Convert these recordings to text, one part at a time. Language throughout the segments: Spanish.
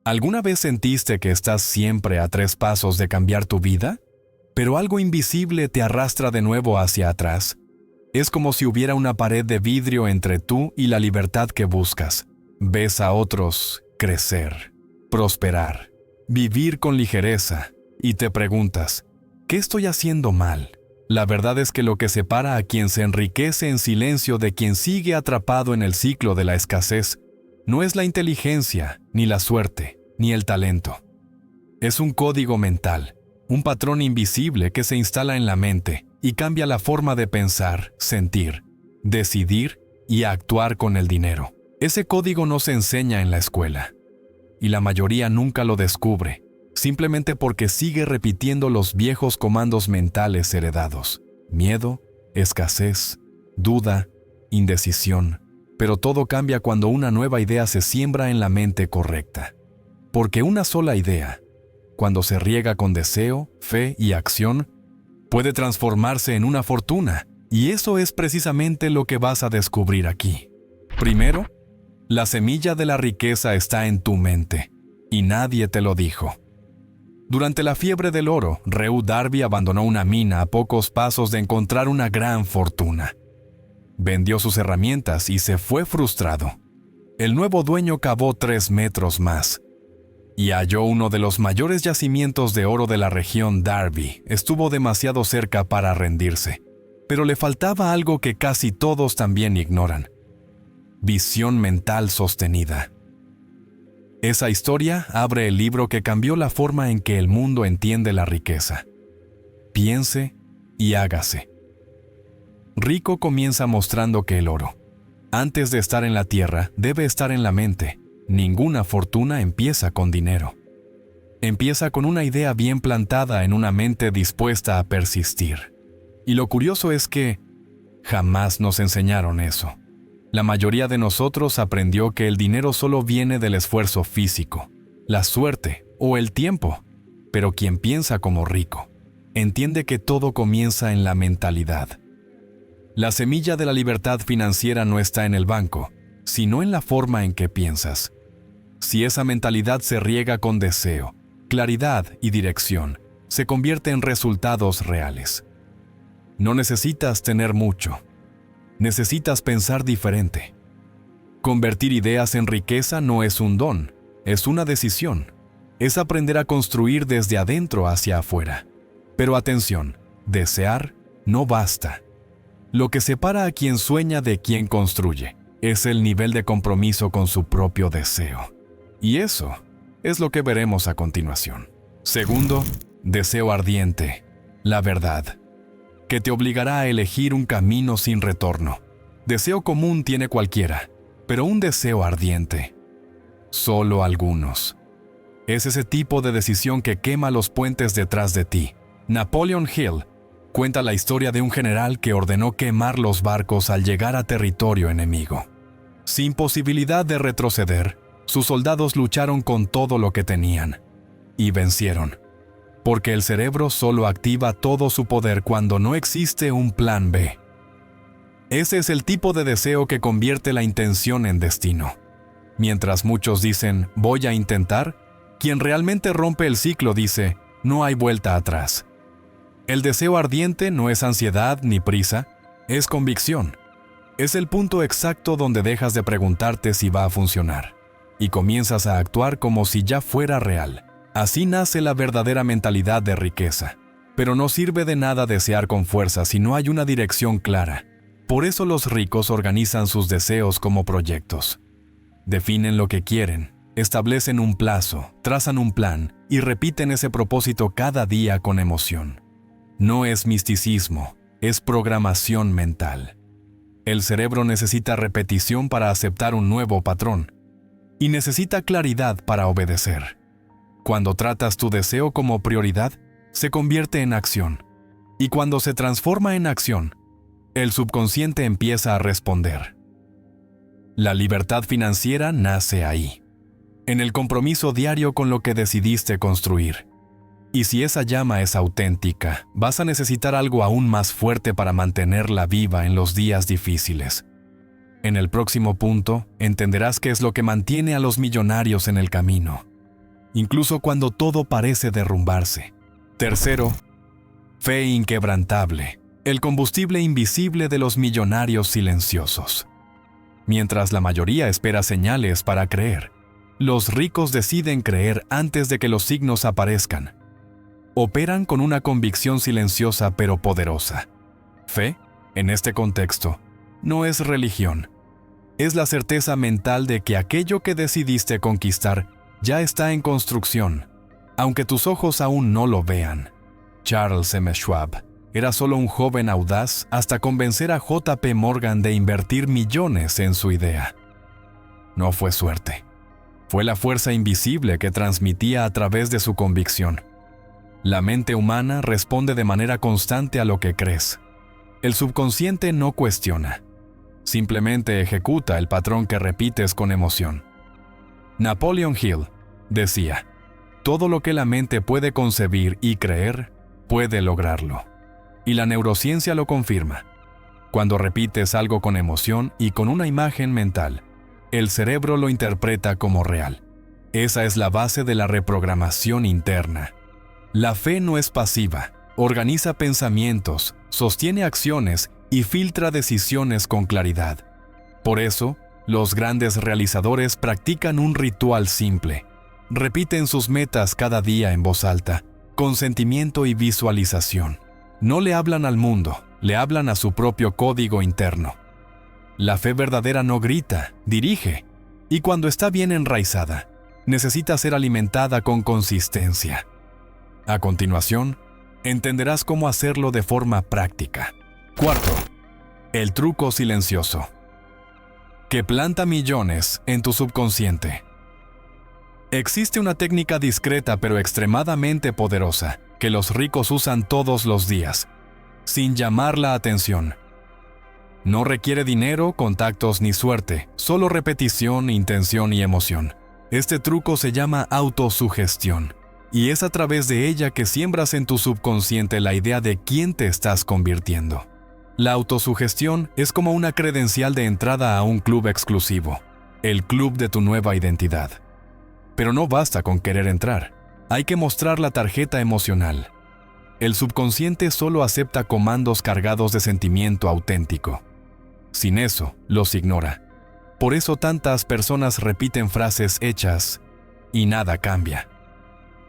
¿Alguna vez sentiste que estás siempre a 3 pasos de cambiar tu vida? Pero algo invisible te arrastra de nuevo hacia atrás. Es como si hubiera una pared de vidrio entre tú y la libertad que buscas. Ves a otros crecer, prosperar, vivir con ligereza, y te preguntas, ¿qué estoy haciendo mal? La verdad es que lo que separa a quien se enriquece en silencio de quien sigue atrapado en el ciclo de la escasez no es la inteligencia, ni la suerte, ni el talento. Es un código mental, un patrón invisible que se instala en la mente y cambia la forma de pensar, sentir, decidir y actuar con el dinero. Ese código no se enseña en la escuela, y la mayoría nunca lo descubre, simplemente porque sigue repitiendo los viejos comandos mentales heredados: miedo, escasez, duda, indecisión. Pero todo cambia cuando una nueva idea se siembra en la mente correcta. Porque una sola idea, cuando se riega con deseo, fe y acción, puede transformarse en una fortuna, y eso es precisamente lo que vas a descubrir aquí. Primero, la semilla de la riqueza está en tu mente, y nadie te lo dijo. Durante la fiebre del oro, Reu Darby abandonó una mina a pocos pasos de encontrar una gran fortuna. Vendió sus herramientas y se fue frustrado. El nuevo dueño cavó 3 metros más y halló uno de los mayores yacimientos de oro de la región. Darby estuvo demasiado cerca para rendirse, pero le faltaba algo que casi todos también ignoran: visión mental sostenida. Esa historia abre el libro que cambió la forma en que el mundo entiende la riqueza. Piense y hágase. Rico comienza mostrando que el oro, antes de estar en la tierra, debe estar en la mente. Ninguna fortuna empieza con dinero. Empieza con una idea bien plantada en una mente dispuesta a persistir. Y lo curioso es que jamás nos enseñaron eso. La mayoría de nosotros aprendió que el dinero solo viene del esfuerzo físico, la suerte o el tiempo. Pero quien piensa como Rico entiende que todo comienza en la mentalidad. La semilla de la libertad financiera no está en el banco, sino en la forma en que piensas. Si esa mentalidad se riega con deseo, claridad y dirección, se convierte en resultados reales. No necesitas tener mucho. Necesitas pensar diferente. Convertir ideas en riqueza no es un don, es una decisión. Es aprender a construir desde adentro hacia afuera. Pero atención, desear no basta. Lo que separa a quien sueña de quien construye es el nivel de compromiso con su propio deseo. Y eso es lo que veremos a continuación. Segundo, deseo ardiente, la verdad, que te obligará a elegir un camino sin retorno. Deseo común tiene cualquiera, pero un deseo ardiente, solo algunos. Es ese tipo de decisión que quema los puentes detrás de ti. Napoleon Hill cuenta la historia de un general que ordenó quemar los barcos al llegar a territorio enemigo. Sin posibilidad de retroceder, sus soldados lucharon con todo lo que tenían y vencieron, porque el cerebro solo activa todo su poder cuando no existe un plan B. Ese es el tipo de deseo que convierte la intención en destino. Mientras muchos dicen, voy a intentar, quien realmente rompe el ciclo dice, no hay vuelta atrás. El deseo ardiente no es ansiedad ni prisa, es convicción. Es el punto exacto donde dejas de preguntarte si va a funcionar y comienzas a actuar como si ya fuera real. Así nace la verdadera mentalidad de riqueza. Pero no sirve de nada desear con fuerza si no hay una dirección clara. Por eso los ricos organizan sus deseos como proyectos. Definen lo que quieren, establecen un plazo, trazan un plan y repiten ese propósito cada día con emoción. No es misticismo, es programación mental. El cerebro necesita repetición para aceptar un nuevo patrón y necesita claridad para obedecer. Cuando tratas tu deseo como prioridad, se convierte en acción. Y cuando se transforma en acción, el subconsciente empieza a responder. La libertad financiera nace ahí, en el compromiso diario con lo que decidiste construir. Y si esa llama es auténtica, vas a necesitar algo aún más fuerte para mantenerla viva en los días difíciles. En el próximo punto, entenderás qué es lo que mantiene a los millonarios en el camino. incluso cuando todo parece derrumbarse. Tercero, fe inquebrantable, el combustible invisible de los millonarios silenciosos. Mientras la mayoría espera señales para creer, los ricos deciden creer antes de que los signos aparezcan. Operan con una convicción silenciosa pero poderosa. Fe, en este contexto, no es religión. Es la certeza mental de que aquello que decidiste conquistar ya está en construcción, aunque tus ojos aún no lo vean. Charles M. Schwab era solo un joven audaz hasta convencer a J.P. Morgan de invertir millones en su idea. No fue suerte. Fue la fuerza invisible que transmitía a través de su convicción. La mente humana responde de manera constante a lo que crees. El subconsciente no cuestiona. Simplemente ejecuta el patrón que repites con emoción. Napoleon Hill decía, todo lo que la mente puede concebir y creer, puede lograrlo. Y la neurociencia lo confirma. Cuando repites algo con emoción y con una imagen mental, el cerebro lo interpreta como real. Esa es la base de la reprogramación interna. La fe no es pasiva, organiza pensamientos, sostiene acciones y filtra decisiones con claridad. Por eso, los grandes realizadores practican un ritual simple. Repiten sus metas cada día en voz alta, con sentimiento y visualización. No le hablan al mundo, le hablan a su propio código interno. La fe verdadera no grita, dirige, y cuando está bien enraizada, necesita ser alimentada con consistencia. A continuación, entenderás cómo hacerlo de forma práctica. Cuarto, el truco silencioso, que planta millones en tu subconsciente. Existe una técnica discreta pero extremadamente poderosa que los ricos usan todos los días, sin llamar la atención. No requiere dinero, contactos ni suerte, solo repetición, intención y emoción. Este truco se llama autosugestión, y es a través de ella que siembras en tu subconsciente la idea de quién te estás convirtiendo. La autosugestión es como una credencial de entrada a un club exclusivo, el club de tu nueva identidad. Pero no basta con querer entrar, hay que mostrar la tarjeta emocional. El subconsciente solo acepta comandos cargados de sentimiento auténtico. Sin eso, los ignora. Por eso tantas personas repiten frases hechas y nada cambia.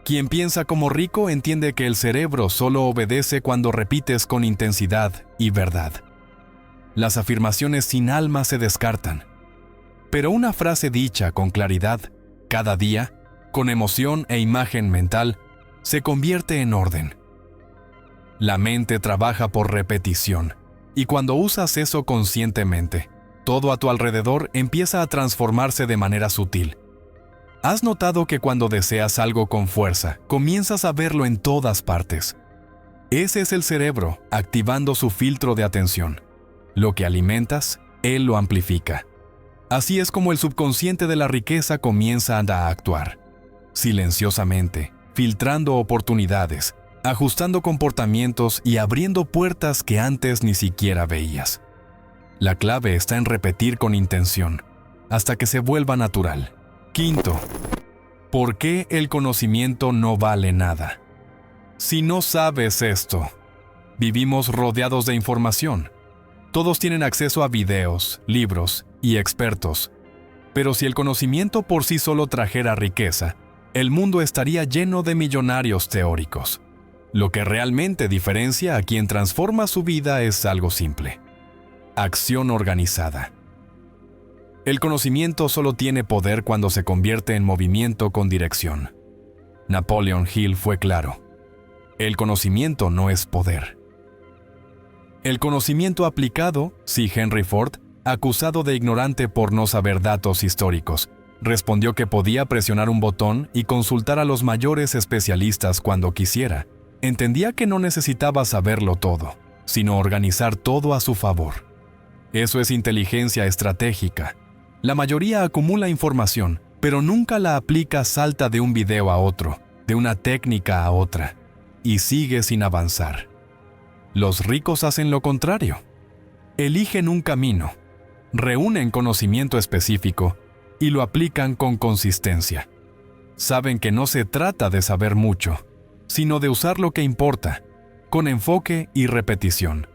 Quien piensa como rico entiende que el cerebro solo obedece cuando repites con intensidad y verdad. Las afirmaciones sin alma se descartan. Pero una frase dicha con claridad, cada día, con emoción e imagen mental, se convierte en orden. La mente trabaja por repetición, y cuando usas eso conscientemente, todo a tu alrededor empieza a transformarse de manera sutil. ¿Has notado que cuando deseas algo con fuerza, comienzas a verlo en todas partes? Ese es el cerebro activando su filtro de atención. Lo que alimentas, él lo amplifica. Así es como el subconsciente de la riqueza comienza a actuar, silenciosamente, filtrando oportunidades, ajustando comportamientos y abriendo puertas que antes ni siquiera veías. La clave está en repetir con intención, hasta que se vuelva natural. Quinto, ¿por qué el conocimiento no vale nada? Si no sabes esto, vivimos rodeados de información. Todos tienen acceso a videos, libros y expertos. Pero si el conocimiento por sí solo trajera riqueza, el mundo estaría lleno de millonarios teóricos. Lo que realmente diferencia a quien transforma su vida es algo simple: acción organizada. El conocimiento solo tiene poder cuando se convierte en movimiento con dirección. Napoleon Hill fue claro: el conocimiento no es poder. El conocimiento aplicado, sí, Henry Ford, acusado de ignorante por no saber datos históricos, respondió que podía presionar un botón y consultar a los mayores especialistas cuando quisiera. Entendía que no necesitaba saberlo todo, sino organizar todo a su favor. Eso es inteligencia estratégica. La mayoría acumula información, pero nunca la aplica. Salta de un video a otro, de una técnica a otra, y sigue sin avanzar. Los ricos hacen lo contrario. Eligen un camino, reúnen conocimiento específico y lo aplican con consistencia. saben que no se trata de saber mucho, sino de usar lo que importa, con enfoque y repetición.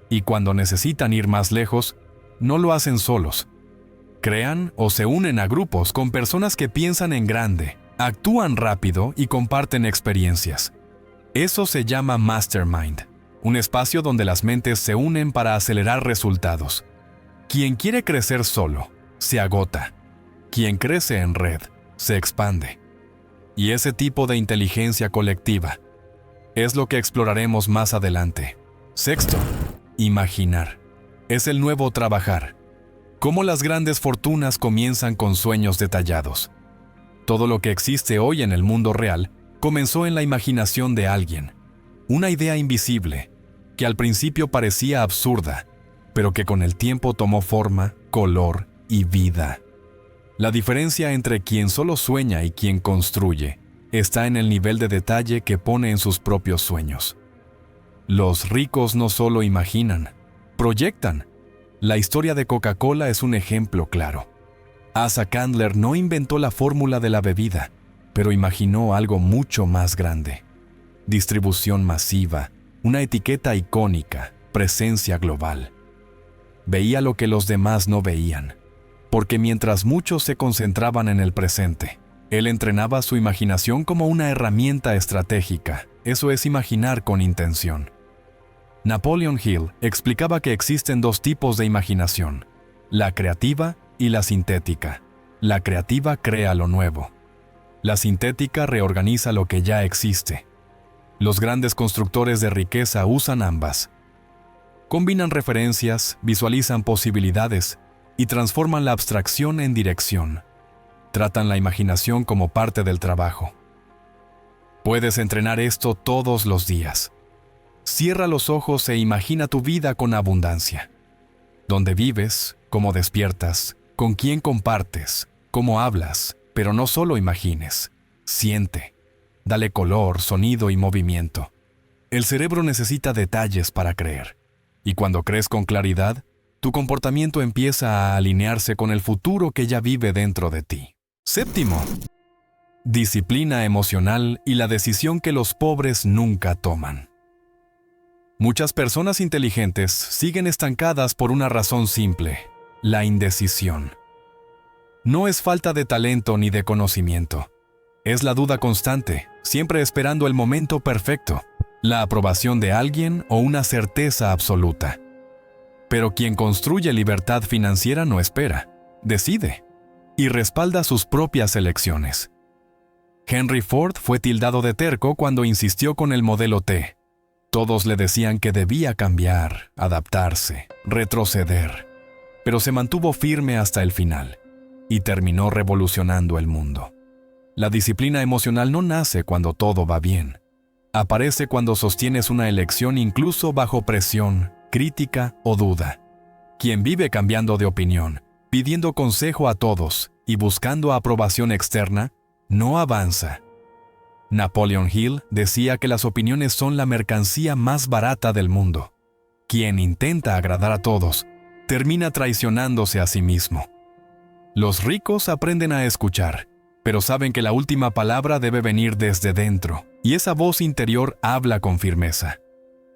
Y cuando necesitan ir más lejos, no lo hacen solos. Crean o se unen a grupos con personas que piensan en grande, actúan rápido y comparten experiencias. Eso se llama Mastermind, un espacio donde las mentes se unen para acelerar resultados. Quien quiere crecer solo, se agota. Quien crece en red, se expande. Y ese tipo de inteligencia colectiva es lo que exploraremos más adelante. Sexto, imaginar. Es el nuevo trabajar. Cómo las grandes fortunas comienzan con sueños detallados. Todo lo que existe hoy en el mundo real comenzó en la imaginación de alguien. Una idea invisible, que al principio parecía absurda, pero que con el tiempo tomó forma, color y vida. La diferencia entre quien solo sueña y quien construye está en el nivel de detalle que pone en sus propios sueños. Los ricos no solo imaginan, proyectan. La historia de Coca-Cola es un ejemplo claro. Asa Candler no inventó la fórmula de la bebida, pero imaginó algo mucho más grande. Distribución masiva, una etiqueta icónica, presencia global. Veía lo que los demás no veían, porque mientras muchos se concentraban en el presente, él entrenaba su imaginación como una herramienta estratégica. Eso es imaginar con intención. Napoleon Hill explicaba que existen dos tipos de imaginación, la creativa y la sintética. La creativa crea lo nuevo. La sintética reorganiza lo que ya existe. Los grandes constructores de riqueza usan ambas. Combinan referencias, visualizan posibilidades y transforman la abstracción en dirección. Tratan la imaginación como parte del trabajo. Puedes entrenar esto todos los días. Cierra los ojos e imagina tu vida con abundancia. Dónde vives, cómo despiertas, con quién compartes, cómo hablas, pero no solo imagines. Siente. Dale color, sonido y movimiento. El cerebro necesita detalles para creer. Y cuando crees con claridad, tu comportamiento empieza a alinearse con el futuro que ya vive dentro de ti. Séptimo, disciplina emocional y la decisión que los pobres nunca toman. Muchas personas inteligentes siguen estancadas por una razón simple: la indecisión. No es falta de talento ni de conocimiento. Es la duda constante, siempre esperando el momento perfecto, la aprobación de alguien o una certeza absoluta. Pero quien construye libertad financiera no espera, decide y respalda sus propias elecciones. Henry Ford fue tildado de terco cuando insistió con el modelo T. Todos le decían que debía cambiar, adaptarse, retroceder, pero se mantuvo firme hasta el final y terminó revolucionando el mundo. La disciplina emocional no nace cuando todo va bien. Aparece cuando sostienes una elección incluso bajo presión, crítica o duda. Quien vive cambiando de opinión, pidiendo consejo a todos y buscando aprobación externa, no avanza. Napoleon Hill decía que las opiniones son la mercancía más barata del mundo. Quien intenta agradar a todos, termina traicionándose a sí mismo. Los ricos aprenden a escuchar, pero saben que la última palabra debe venir desde dentro, y esa voz interior habla con firmeza.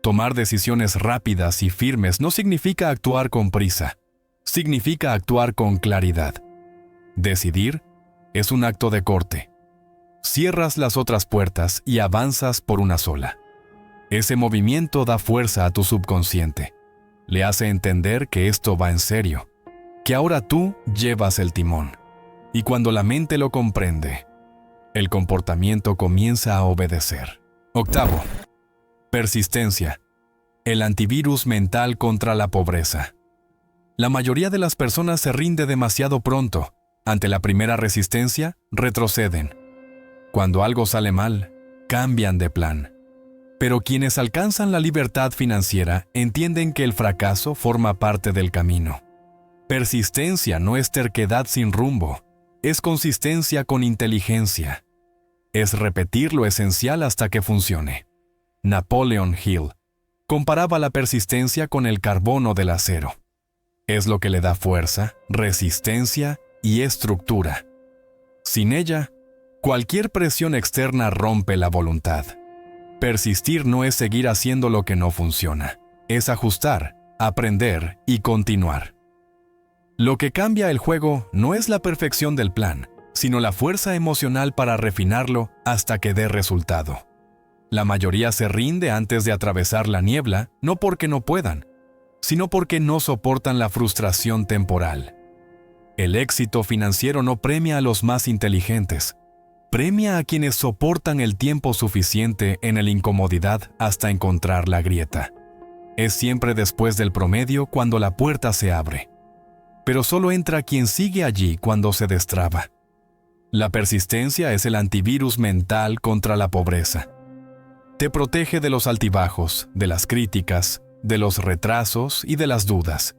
Tomar decisiones rápidas y firmes no significa actuar con prisa, significa actuar con claridad. Decidir es un acto de corte. Cierras las otras puertas y avanzas por una sola. Ese movimiento da fuerza a tu subconsciente. Le hace entender que esto va en serio, que ahora tú llevas el timón. Y cuando la mente lo comprende, el comportamiento comienza a obedecer. Octavo, persistencia. El antivirus mental contra la pobreza. La mayoría de las personas se rinde demasiado pronto. Ante la primera resistencia, retroceden. Cuando algo sale mal, cambian de plan. Pero quienes alcanzan la libertad financiera entienden que el fracaso forma parte del camino. Persistencia no es terquedad sin rumbo, es consistencia con inteligencia. Es repetir lo esencial hasta que funcione. Napoleon Hill comparaba la persistencia con el carbono del acero. Es lo que le da fuerza, resistencia y estructura. Sin ella, Cualquier presión externa rompe la voluntad. Persistir no es seguir haciendo lo que no funciona, es ajustar, aprender y continuar. Lo que cambia el juego no es la perfección del plan, sino la fuerza emocional para refinarlo hasta que dé resultado. La mayoría se rinde antes de atravesar la niebla, no porque no puedan, sino porque no soportan la frustración temporal. El éxito financiero no premia a los más inteligentes, premia a quienes soportan el tiempo suficiente en la incomodidad hasta encontrar la grieta. Es siempre después del promedio cuando la puerta se abre, pero solo entra quien sigue allí cuando se destraba. La persistencia es el antivirus mental contra la pobreza. Te protege de los altibajos, de las críticas, de los retrasos y de las dudas.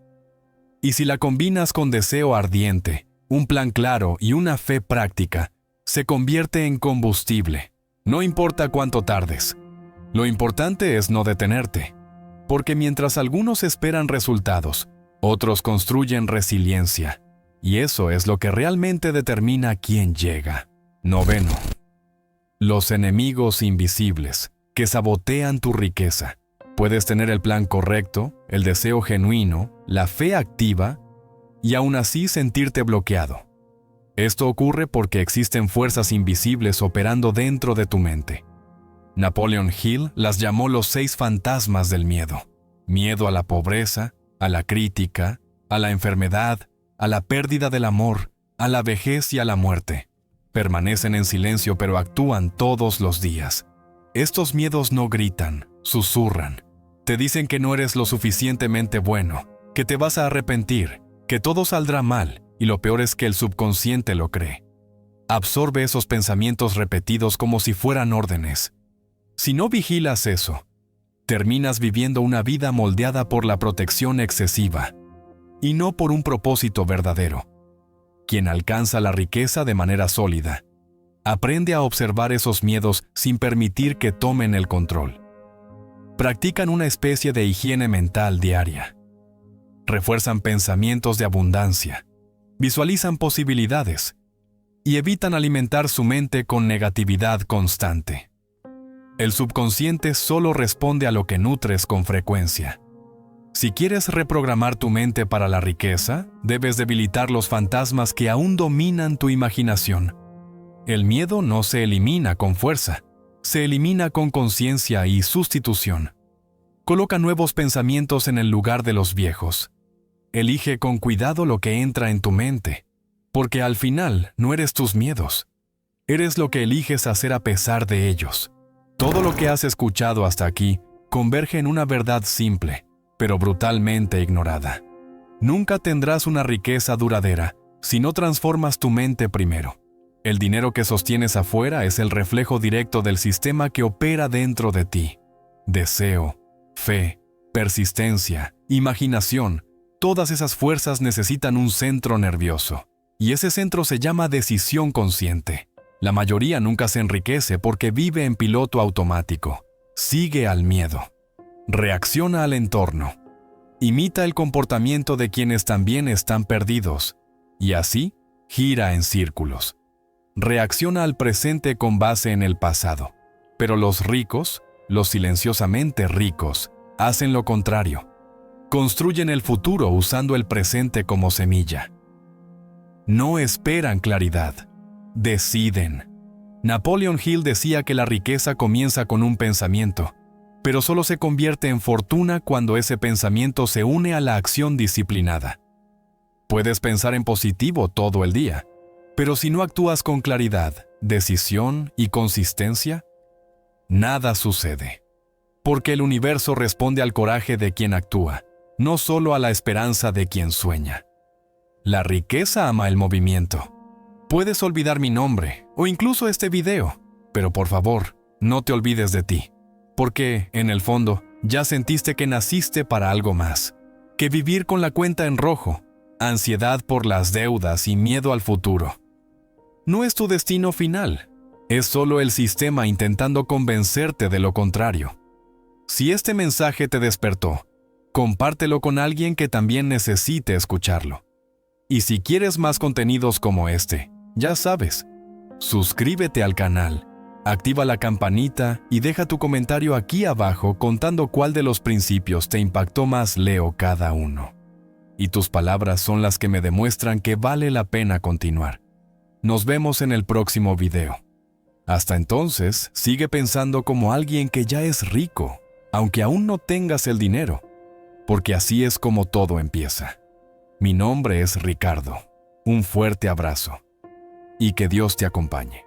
Y si la combinas con deseo ardiente, un plan claro y una fe práctica, se convierte en combustible. No importa cuánto tardes. Lo importante es no detenerte, porque mientras algunos esperan resultados, otros construyen resiliencia. Y eso es lo que realmente determina quién llega. 9. Los enemigos invisibles que sabotean tu riqueza. Puedes tener el plan correcto, el deseo genuino, la fe activa y aún así sentirte bloqueado. Esto ocurre porque existen fuerzas invisibles operando dentro de tu mente. Napoleon Hill las llamó los 6 fantasmas del miedo. Miedo a la pobreza, a la crítica, a la enfermedad, a la pérdida del amor, a la vejez y a la muerte. Permanecen en silencio pero actúan todos los días. Estos miedos no gritan, susurran. Te dicen que no eres lo suficientemente bueno, que te vas a arrepentir, que todo saldrá mal, y lo peor es que el subconsciente lo cree. Absorbe esos pensamientos repetidos como si fueran órdenes. Si no vigilas eso, terminas viviendo una vida moldeada por la protección excesiva, y no por un propósito verdadero. Quien alcanza la riqueza de manera sólida, aprende a observar esos miedos sin permitir que tomen el control. Practican una especie de higiene mental diaria. Refuerzan pensamientos de abundancia, visualizan posibilidades y evitan alimentar su mente con negatividad constante. El subconsciente solo responde a lo que nutres con frecuencia. Si quieres reprogramar tu mente para la riqueza, debes debilitar los fantasmas que aún dominan tu imaginación. El miedo no se elimina con fuerza, se elimina con conciencia y sustitución. Coloca nuevos pensamientos en el lugar de los viejos. Elige con cuidado lo que entra en tu mente, porque al final no eres tus miedos. Eres lo que eliges hacer a pesar de ellos. Todo lo que has escuchado hasta aquí converge en una verdad simple, pero brutalmente ignorada. Nunca tendrás una riqueza duradera si no transformas tu mente primero. El dinero que sostienes afuera es el reflejo directo del sistema que opera dentro de ti. Deseo, fe, persistencia, imaginación, todas esas fuerzas necesitan un centro nervioso. Y ese centro se llama decisión consciente. La mayoría nunca se enriquece porque vive en piloto automático. Sigue al miedo. Reacciona al entorno. Imita el comportamiento de quienes también están perdidos. Y así, gira en círculos. Reacciona al presente con base en el pasado. Pero los ricos, los silenciosamente ricos, hacen lo contrario. Construyen el futuro usando el presente como semilla. No esperan claridad, deciden. Napoleon Hill decía que la riqueza comienza con un pensamiento, pero solo se convierte en fortuna cuando ese pensamiento se une a la acción disciplinada. Puedes pensar en positivo todo el día, pero si no actúas con claridad, decisión y consistencia, nada sucede. Porque el universo responde al coraje de quien actúa, no solo a la esperanza de quien sueña. La riqueza ama el movimiento. Puedes olvidar mi nombre o incluso este video, pero por favor, no te olvides de ti, porque, en el fondo, ya sentiste que naciste para algo más, que vivir con la cuenta en rojo, ansiedad por las deudas y miedo al futuro. No es tu destino final, es solo el sistema intentando convencerte de lo contrario. Si este mensaje te despertó, compártelo con alguien que también necesite escucharlo. Y si quieres más contenidos como este, ya sabes, Suscríbete al canal, activa la campanita y deja tu comentario aquí abajo contando cuál de los principios te impactó más. Leo cada uno. Y tus palabras son las que me demuestran que vale la pena continuar. Nos vemos en el próximo video. Hasta entonces, sigue pensando como alguien que ya es rico, aunque aún no tengas el dinero, porque así es como todo empieza. Mi nombre es Ricardo. Un fuerte abrazo y que Dios te acompañe.